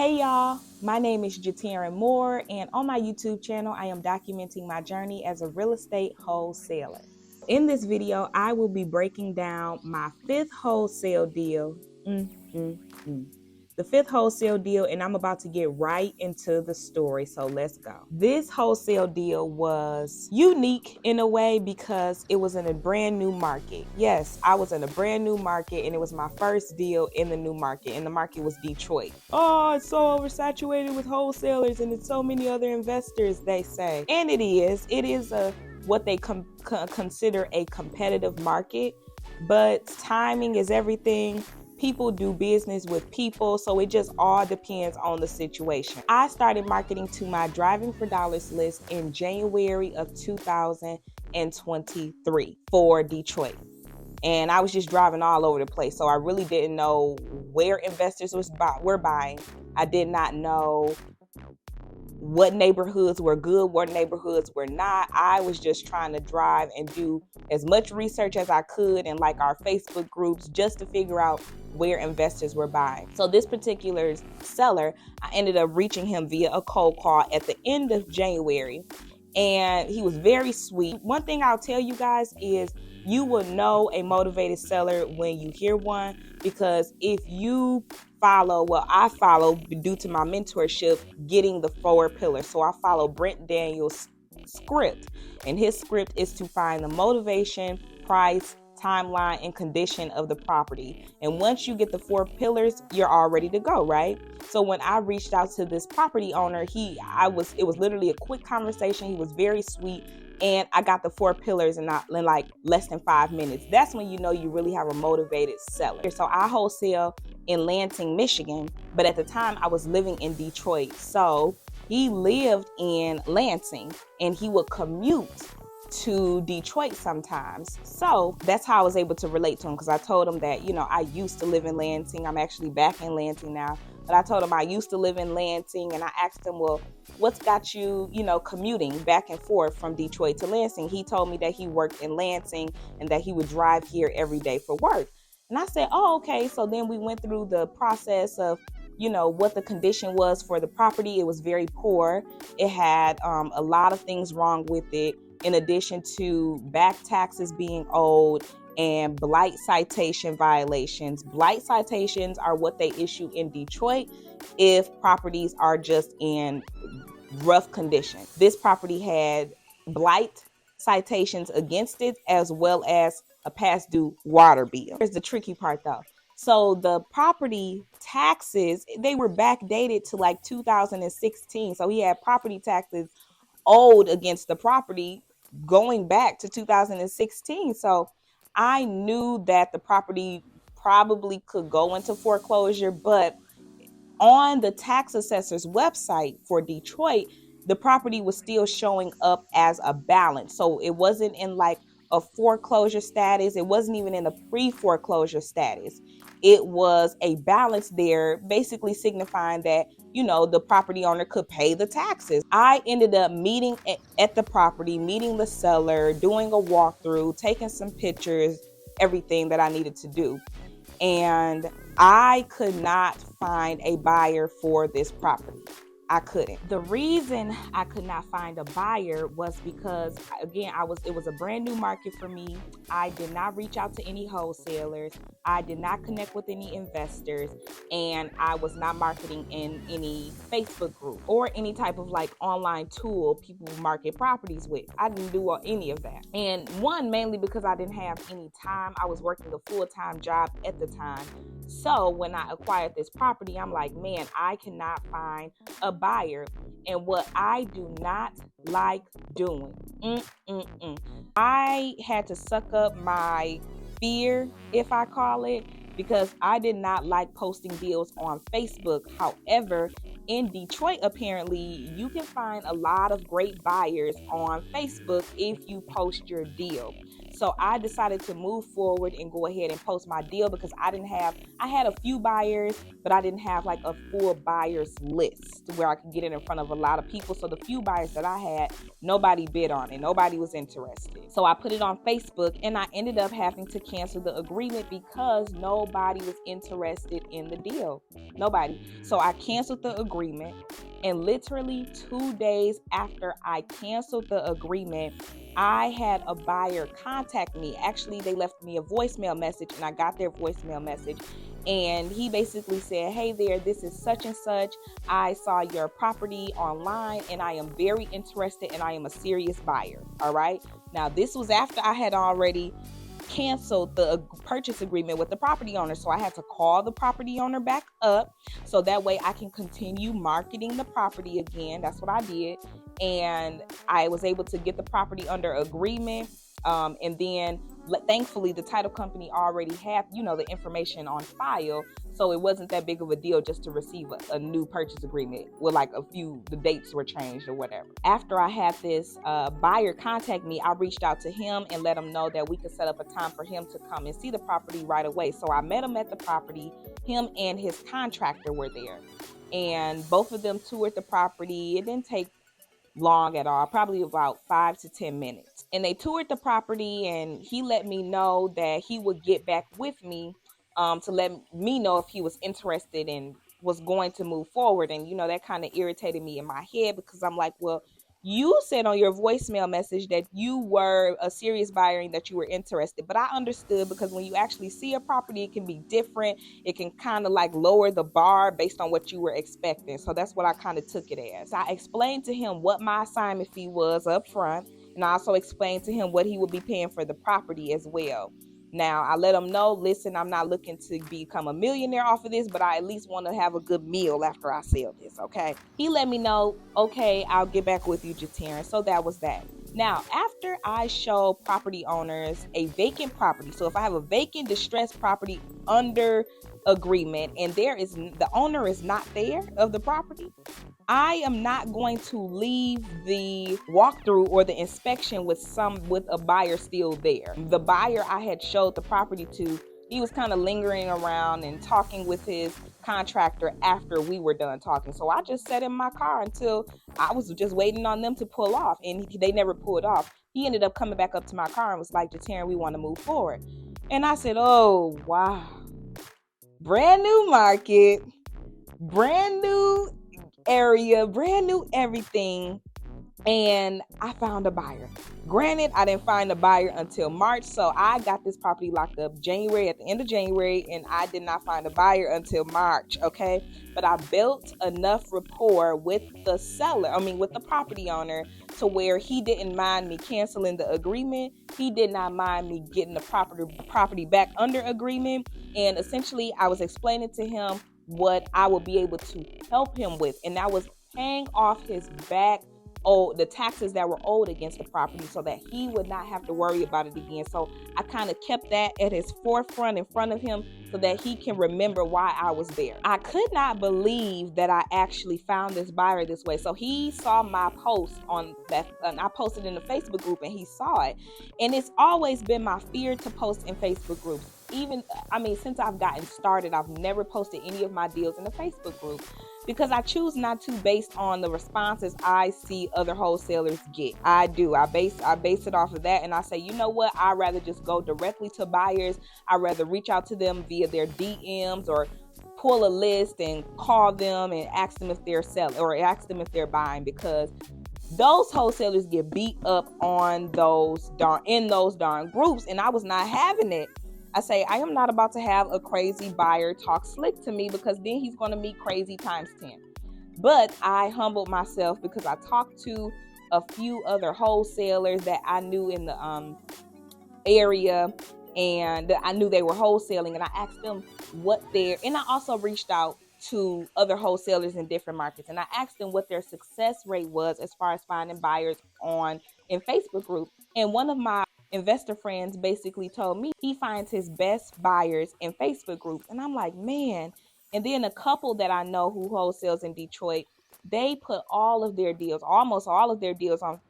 Hey y'all, my name is Jatirin Moore, and on my YouTube channel, I am documenting my journey as a real estate wholesaler. In this video, I will be breaking down my fifth wholesale deal. The fifth wholesale deal, and I'm about to get right into the story, so let's go. This wholesale deal was unique in a way because it was in a brand new market. Yes, I was in a brand new market, and it was my first deal in the new market, and the market was Detroit. Oh, it's so oversaturated with wholesalers, and it's so many other investors, they say. And it is. It is what they consider a competitive market, but timing is everything. People do business with people, so it just all depends on the situation. I started marketing to my Driving for Dollars list in January of 2023 for Detroit. And I was just driving all over the place, so I really didn't know where investors were buying. I did not know what neighborhoods were good, what neighborhoods were not. I was just trying to drive and do as much research as I could in like our Facebook groups just to figure out where investors were buying. So this particular seller, I ended up reaching him via a cold call at the end of January, and he was very sweet. One thing I'll tell you guys is you will know a motivated seller when you hear one, because if you I follow due to my mentorship, getting the 4 pillars. So I follow Brent Daniels' script, and his script is to find the motivation, price, timeline, and condition of the property. And once you get the 4 pillars, you're all ready to go, right? So when I reached out to this property owner, it was literally a quick conversation. He was very sweet, and I got the 4 pillars in like less than 5 minutes. That's when you know you really have a motivated seller. So I wholesale in Lansing, Michigan, but at the time I was living in Detroit. So he lived in Lansing and he would commute to Detroit sometimes. So that's how I was able to relate to him, because I told him that, I used to live in Lansing. I'm actually back in Lansing now. But I told him I used to live in Lansing, and I asked him, well, what's got you, commuting back and forth from Detroit to Lansing? He told me that he worked in Lansing and that he would drive here every day for work. And I said, oh, okay. So then we went through the process of, what the condition was for the property. It was very poor. It had a lot of things wrong with it, in addition to back taxes being owed and blight citation violations. Blight citations are what they issue in Detroit if properties are just in rough condition. This property had blight citations against it, as well as a past due water bill. Here's the tricky part though. So the property taxes, they were backdated to like 2016. So he had property taxes owed against the property going back to 2016. So I knew that the property probably could go into foreclosure, but on the tax assessor's website for Detroit, the property was still showing up as a balance. So it wasn't in like a foreclosure status. It wasn't even in a pre-foreclosure status. It was a balance there, basically signifying that, the property owner could pay the taxes. I ended up meeting at the property, meeting the seller, doing a walkthrough, taking some pictures, everything that I needed to do. And I could not find a buyer for this property. I couldn't. The reason I could not find a buyer was because, again, it was a brand new market for me. I did not reach out to any wholesalers. I did not connect with any investors, and I was not marketing in any Facebook group or any type of like online tool people market properties with. I didn't do any of that. And mainly because I didn't have any time. I was working a full-time job at the time. So when I acquired this property, I'm like, man, I cannot find a buyer. And what I do not like doing, I had to suck up my fear, if I call it, because I did not like posting deals on Facebook. However, in Detroit, apparently, you can find a lot of great buyers on Facebook if you post your deal. So I decided to move forward and go ahead and post my deal because I had a few buyers, but I didn't have like a full buyers list where I could get it in front of a lot of people. So the few buyers that I had, nobody bid on it. Nobody was interested. So I put it on Facebook and I ended up having to cancel the agreement because nobody was interested in the deal. Nobody. So I canceled the agreement, and literally 2 days after I canceled the agreement, I had a buyer contact me. Actually, they left me a voicemail message and I got their voicemail message. And he basically said, "Hey there, this is such and such. I saw your property online and I am very interested and I am a serious buyer." All right. Now, this was after I had already canceled the purchase agreement with the property owner. So I had to call the property owner back up so that way I can continue marketing the property again. That's what I did. And I was able to get the property under agreement. And then thankfully the title company already had, the information on file. So it wasn't that big of a deal just to receive a new purchase agreement with like the dates were changed or whatever. After I had this buyer contact me, I reached out to him and let him know that we could set up a time for him to come and see the property right away. So I met him at the property. Him and his contractor were there. And both of them toured the property. It didn't take long at all, probably about 5 to 10 minutes. And they toured the property and he let me know that he would get back with me to let me know if he was interested and was going to move forward. And, that kind of irritated me in my head because I'm like, well, you said on your voicemail message that you were a serious buyer and that you were interested. But I understood because when you actually see a property, it can be different. It can kind of like lower the bar based on what you were expecting. So that's what I kind of took it as. I explained to him what my assignment fee was up front. And I also explained to him what he would be paying for the property as well. Now, I let him know, listen, I'm not looking to become a millionaire off of this, but I at least want to have a good meal after I sell this, okay? He let me know, okay, I'll get back with you, Jatera. So that was that. Now, after I show property owners a vacant property, so if I have a vacant, distressed property under agreement and the owner is not there of the property, I am not going to leave the walkthrough or the inspection with a buyer still there. The buyer I had showed the property to, he was kind of lingering around and talking with his contractor after we were done talking. So I just sat in my car until I was just waiting on them to pull off, and they never pulled off. He ended up coming back up to my car and was like, "Jatera, we want to move forward." And I said, "Oh, wow. Brand new market, brand new area, brand new everything." And I found a buyer. Granted, I didn't find a buyer until March, so I got this property locked up at the end of January, and I did not find a buyer until March, okay? But I built enough rapport with the property owner to where he didn't mind me canceling the agreement. He did not mind me getting the property back under agreement. And essentially, I was explaining to him what I would be able to help him with, and that was paying off his back the taxes that were owed against the property so that he would not have to worry about it again. So I kind of kept that at his forefront in front of him so that he can remember why I was there. I could not believe that I actually found this buyer this way. So he saw my post on that, and I posted in the Facebook group, and he saw it. And it's always been my fear to post in Facebook groups. Since I've gotten started, I've never posted any of my deals in the Facebook group because I choose not to based on the responses I see other wholesalers get. I do. I base it off of that, and I say, you know what? I'd rather just go directly to buyers. I'd rather reach out to them via their DMs or pull a list and call them and ask them if they're selling or ask them if they're buying, because those wholesalers get beat up on in those darn groups, and I was not having it. I say, I am not about to have a crazy buyer talk slick to me because then he's going to meet crazy times 10. But I humbled myself because I talked to a few other wholesalers that I knew in the area, and I knew they were wholesaling, and I asked them and I also reached out to other wholesalers in different markets, and I asked them what their success rate was as far as finding buyers in Facebook groups. And one of my investor friends basically told me he finds his best buyers in Facebook groups. And I'm like, man. And then a couple that I know who wholesales in Detroit, they put almost all of their deals on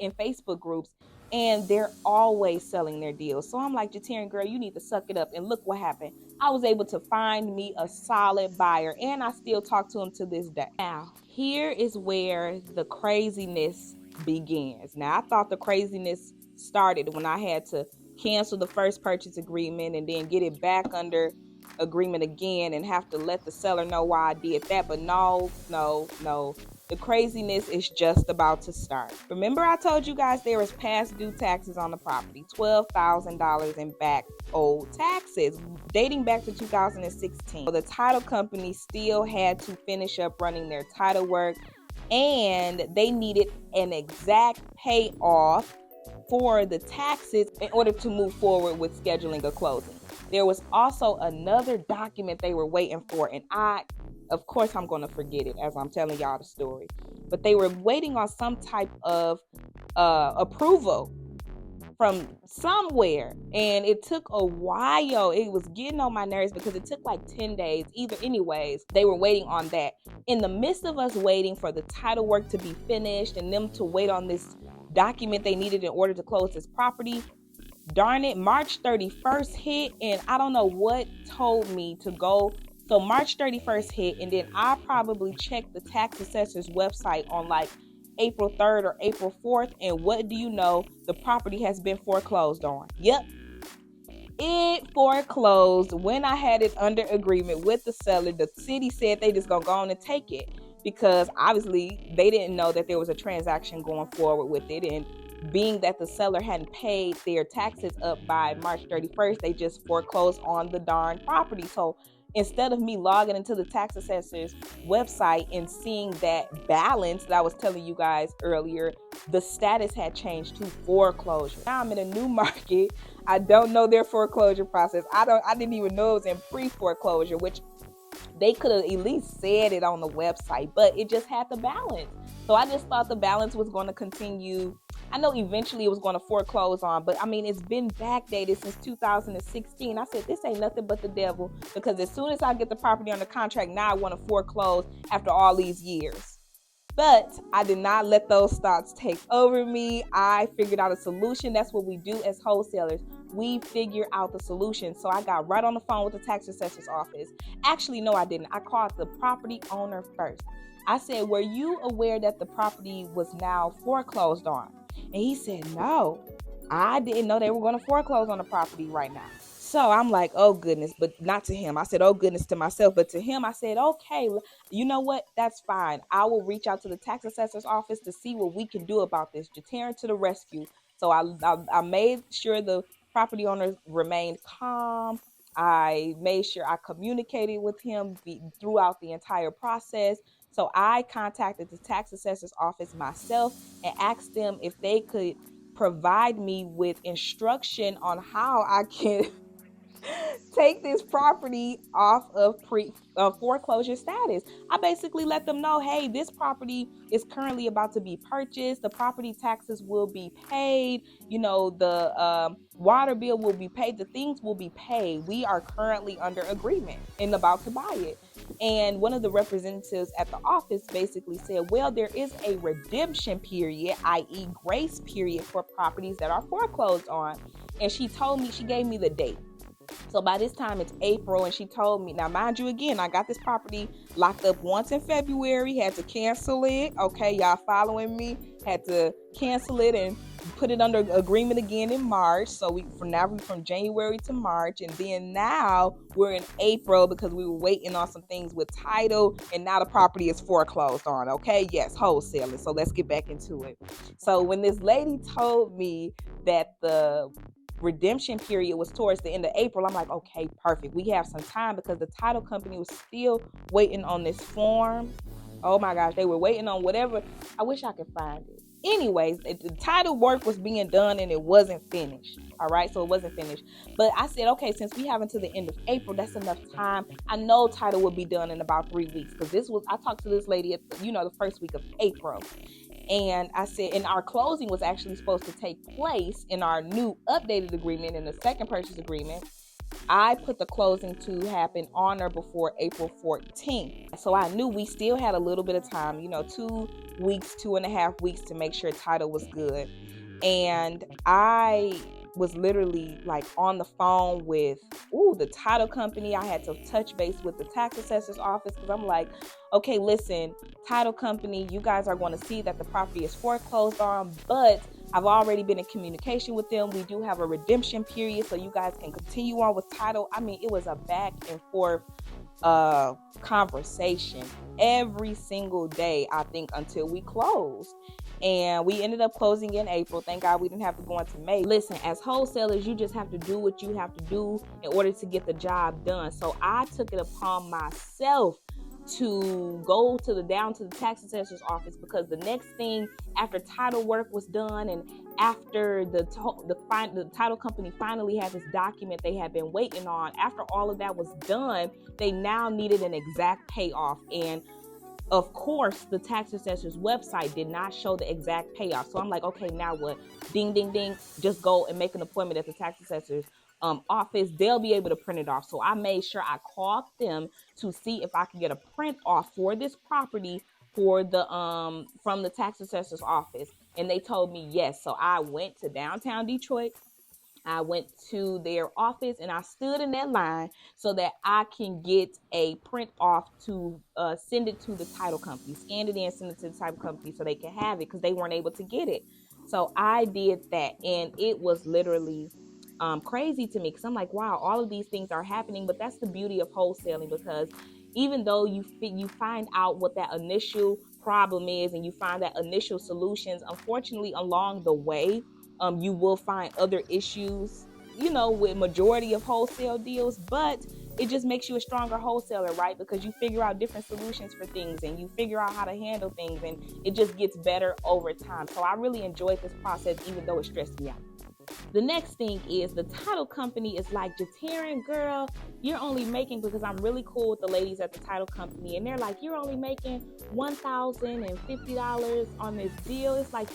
in Facebook groups. and they're always selling their deals. So I'm like, Jatarian girl, you need to suck it up. And look what happened. I was able to find me a solid buyer, and I still talk to him to this day. Now, here is where the craziness begins. Now, I thought the craziness started when I had to cancel the first purchase agreement and then get it back under agreement again and have to let the seller know why I did that. But no. The craziness is just about to start. Remember, I told you guys there was past due taxes on the property, $12,000 in back owed taxes dating back to 2016. So the title company still had to finish up running their title work, and they needed an exact payoff for the taxes in order to move forward with scheduling a closing. There was also another document they were waiting for, and of course, I'm going to forget it as I'm telling y'all the story. But they were waiting on some type of approval from somewhere. And it took a while. It was getting on my nerves because it took like 10 days. Anyways, they were waiting on that. In the midst of us waiting for the title work to be finished and them to wait on this document they needed in order to close this property, darn it, March 31st hit, and I don't know what told me to go. So March 31st hit, and then I probably checked the tax assessor's website on like April 3rd or April 4th, and what do you know? The property has been foreclosed on. Yep. It foreclosed when I had it under agreement with the seller. The city said they just gonna go on and take it because obviously they didn't know that there was a transaction going forward with it, and being that the seller hadn't paid their taxes up by March 31st, they just foreclosed on the darn property. So instead of me logging into the tax assessor's website and seeing that balance that I was telling you guys earlier, the status had changed to foreclosure. Now I'm in a new market. I don't know their foreclosure process. I didn't even know it was in pre-foreclosure, which they could have at least said it on the website, but it just had the balance. So I just thought the balance was going to continue. I know eventually it was going to foreclose on, but I mean, it's been backdated since 2016. I said, this ain't nothing but the devil, because as soon as I get the property under contract, now I want to foreclose after all these years. But I did not let those thoughts take over me. I figured out a solution. That's what we do as wholesalers. We figure out the solution. So I got right on the phone with the tax assessor's office. Actually, no, I didn't. I called the property owner first. I said, were you aware that the property was now foreclosed on? And he said, no, I didn't know they were going to foreclose on the property right now. So I'm like, oh goodness, but not to him. I said, oh goodness to myself, but to him, I said, okay, you know what? That's fine. I will reach out to the tax assessor's office to see what we can do about this. Jatarian to the rescue. So I made sure the property owner remained calm. I made sure I communicated with him throughout the entire process. So I contacted the tax assessor's office myself and asked them if they could provide me with instruction on how I can take this property off of foreclosure status. I basically let them know, hey, this property is currently about to be purchased. The property taxes will be paid. You know, the water bill will be paid. The things will be paid. We are currently under agreement and about to buy it. And one of the representatives at the office basically said, well, there is a redemption period, i.e. grace period, for properties that are foreclosed on. And she gave me the date. So by this time it's April, and she told me, now mind you, again, I got this property locked up once in February, had to cancel it. Okay, y'all following me? Had to cancel it and put it under agreement again in March. So from January to March, and then now we're in April because we were waiting on some things with title, and now the property is foreclosed on. Okay, yes, wholesaling. So let's get back into it. So when this lady told me that the redemption period was towards the end of April, I'm like, okay, perfect. We have some time, because the title company was still waiting on this form. Oh my gosh, they were waiting on whatever. I wish I could find it. Anyways, the title work was being done and it wasn't finished. All right, so it wasn't finished. But I said, okay, since we have until the end of April, that's enough time. I know title will be done in about 3 weeks, because I talked to this lady at the first week of April. And I said, and our closing was actually supposed to take place in our new updated agreement, in the second purchase agreement. I put the closing to happen on or before April 14th. So I knew we still had a little bit of time, 2 weeks, 2.5 weeks to make sure title was good. And I was literally like on the phone with the title company. I had to touch base with the tax assessor's office because I'm like, okay, listen, title company, you guys are going to see that the property is foreclosed on, but I've already been in communication with them. We do have a redemption period, so you guys can continue on with title. I mean, it was a back and forth conversation every single day, I think, until we closed. And we ended up closing in April. Thank God we didn't have to go into May. Listen, as wholesalers, you just have to do what you have to do in order to get the job done. So I took it upon myself to go down to the tax assessor's office, because the next thing after title work was done and after the title company finally had this document they had been waiting on, after all of that was done, they now needed an exact payoff. And of course, the tax assessor's website did not show the exact payoff. So I'm like, okay, now what? Ding, ding, ding. Just go and make an appointment at the tax assessor's office. They'll be able to print it off. So I made sure I called them to see if I could get a print off for this property for the from the tax assessor's office. And they told me yes. So I went to downtown Detroit. I went to their office and I stood in that line so that I can get a print off to send it to the title company, scan it in, send it to the title company so they can have it, because they weren't able to get it. So I did that, and it was literally crazy to me, because I'm like, wow, all of these things are happening. But that's the beauty of wholesaling, because even though you find out what that initial problem is and you find that initial solutions, unfortunately along the way, you will find other issues, with majority of wholesale deals, but it just makes you a stronger wholesaler, right? Because you figure out different solutions for things and you figure out how to handle things, and it just gets better over time. So I really enjoyed this process, even though it stressed me out. The next thing is the title company is like, Jatarin, girl, you're only making, because I'm really cool with the ladies at the title company, and they're like, you're only making $1,050 on this deal. It's like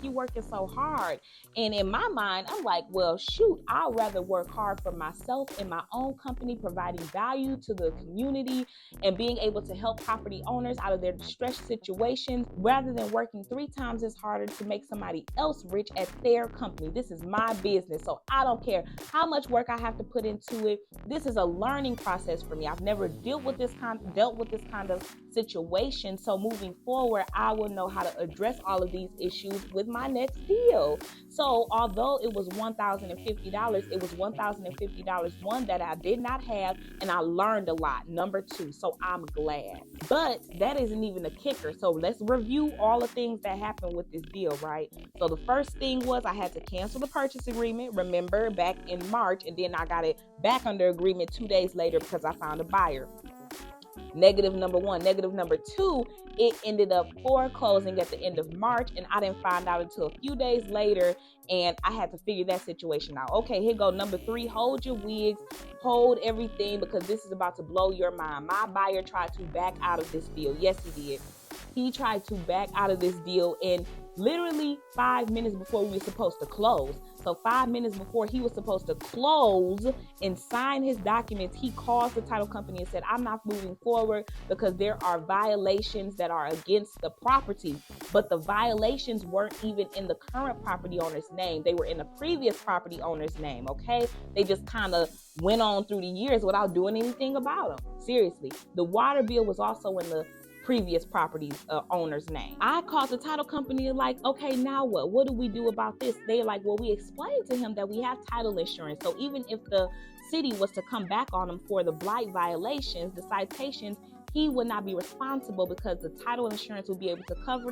you working so hard. And in my mind, I'm like, well, shoot, I'd rather work hard for myself in my own company, providing value to the community and being able to help property owners out of their distressed situations, rather than working 3 times as harder to make somebody else rich at their company. This is my business, so I don't care how much work I have to put into it. This is a learning process for me. I've never dealt with this kind of situation, so moving forward, I will know how to address all of these issues with my next deal. So although it was $1,050, it was $1,050, one, that I did not have, and I learned a lot, number 2, so I'm glad. But that isn't even the kicker. So let's review all the things that happened with this deal, right? So the first thing was I had to cancel the purchase agreement, remember, back in March, and then I got it back under agreement 2 days later because I found a buyer. Negative number 1. Negative number 2, it ended up foreclosing at the end of March, and I didn't find out until a few days later, and I had to figure that situation out. Okay, here go number 3. Hold your wigs, hold everything, because this is about to blow your mind. My buyer tried to back out of this deal. Yes, he did. He tried to back out of this deal in literally 5 minutes before we were supposed to close. So 5 minutes before he was supposed to close and sign his documents, he calls the title company and said, I'm not moving forward because there are violations that are against the property. But the violations weren't even in the current property owner's name. They were in the previous property owner's name, okay? They just kind of went on through the years without doing anything about them. Seriously. The water bill was also in the previous property owner's name. I called the title company and like, okay, now what? What do we do about this? They're like, well, we explained to him that we have title insurance. So even if the city was to come back on him for the blight violations, the citations, he would not be responsible because the title insurance will be able to cover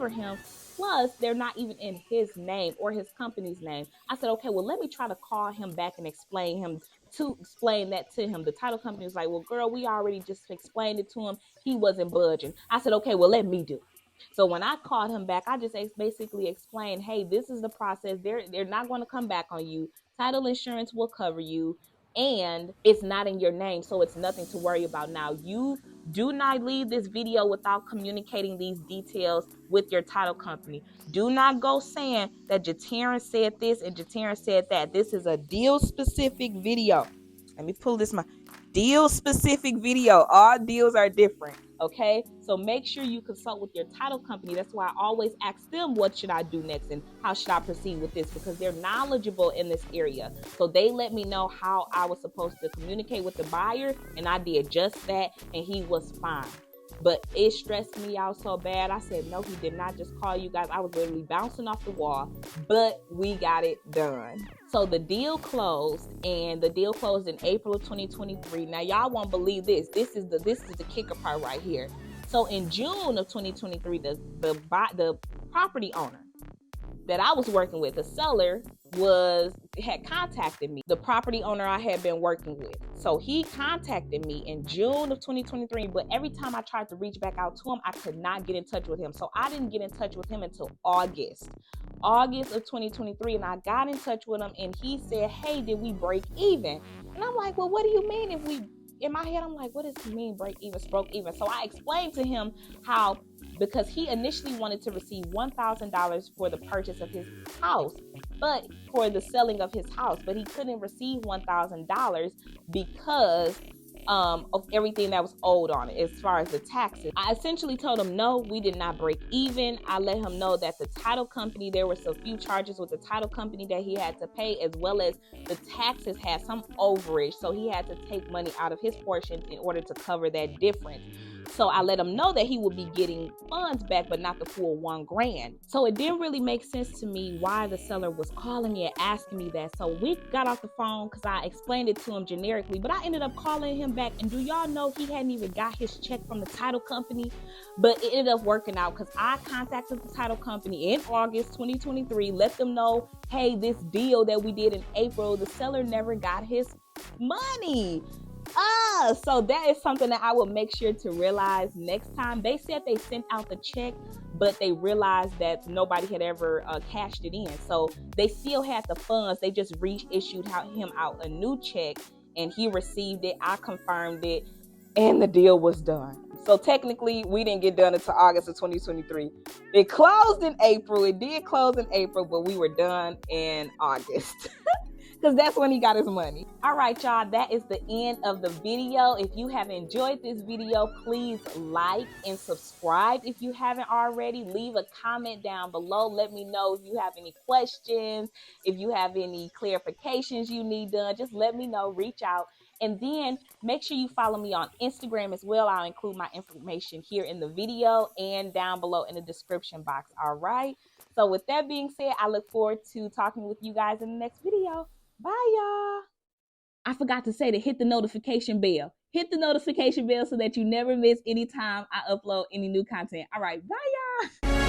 him. Plus, they're not even in his name or his company's name. I said, okay, well, let me try to call him back and explain that to him. The title company was like, well, girl, we already just explained it to him. He wasn't budging. I said, okay, well, let me do it. So when I called him back, I just basically explained, hey, this is the process. They're not going to come back on you. Title insurance will cover you, and it's not in your name, so it's nothing to worry about. Now, you do not leave this video without communicating these details with your title company. Do not go saying that Jatarin said this and Jatarin said that. This is a deal-specific video. Let me pull this. deal specific video. All deals are different. Okay, so make sure you consult with your title company. That's why I always ask them, what should I do next and how should I proceed with this, because they're knowledgeable in this area. So they let me know how I was supposed to communicate with the buyer, and I did just that, and he was fine. But it stressed me out so bad. I said, no, he did not just call you guys. I was literally bouncing off the wall, but we got it done. So the deal closed, and the deal closed in April of 2023. Now y'all won't believe this. This is the kicker part right here. So in June of 2023, the property owner that I was working with, the seller, had contacted me, the property owner I had been working with. So he contacted me in June of 2023, but every time I tried to reach back out to him, I could not get in touch with him. So I didn't get in touch with him until August of 2023, and I got in touch with him, and he said, hey, did we break even? And I'm like, well, what do you mean if we, in my head, I'm like, what does he mean break even, broke even? So I explained to him how, because he initially wanted to receive $1,000 for the purchase of his house, but for the selling of his house, but he couldn't receive $1,000 because of everything that was owed on it as far as the taxes. I essentially told him, no, we did not break even. I let him know that the title company, there were some few charges with the title company that he had to pay, as well as the taxes had some overage, so he had to take money out of his portion in order to cover that difference. So I let him know that he would be getting funds back, but not the full $1,000. So it didn't really make sense to me why the seller was calling me and asking me that. So we got off the phone because I explained it to him generically, but I ended up calling him back. And do y'all know he hadn't even got his check from the title company? But it ended up working out because I contacted the title company in August 2023, let them know, hey, this deal that we did in April, the seller never got his money. So that is something that I will make sure to realize next time. They said they sent out the check, but they realized that nobody had ever cashed it in. So they still had the funds. They just reissued him out a new check, and he received it. I confirmed it, and the deal was done. So technically, we didn't get done until August of 2023. It closed in April. It did close in April, but we were done in August. Because that's when he got his money. All right, y'all, that is the end of the video. If you have enjoyed this video, please like and subscribe if you haven't already. Leave a comment down below. Let me know if you have any questions, if you have any clarifications you need done. Just let me know, reach out. And then make sure you follow me on Instagram as well. I'll include my information here in the video and down below in the description box. All right. So with that being said, I look forward to talking with you guys in the next video. Bye, y'all. I forgot to say to hit the notification bell. Hit the notification bell so that you never miss any time I upload any new content. All right, bye, y'all.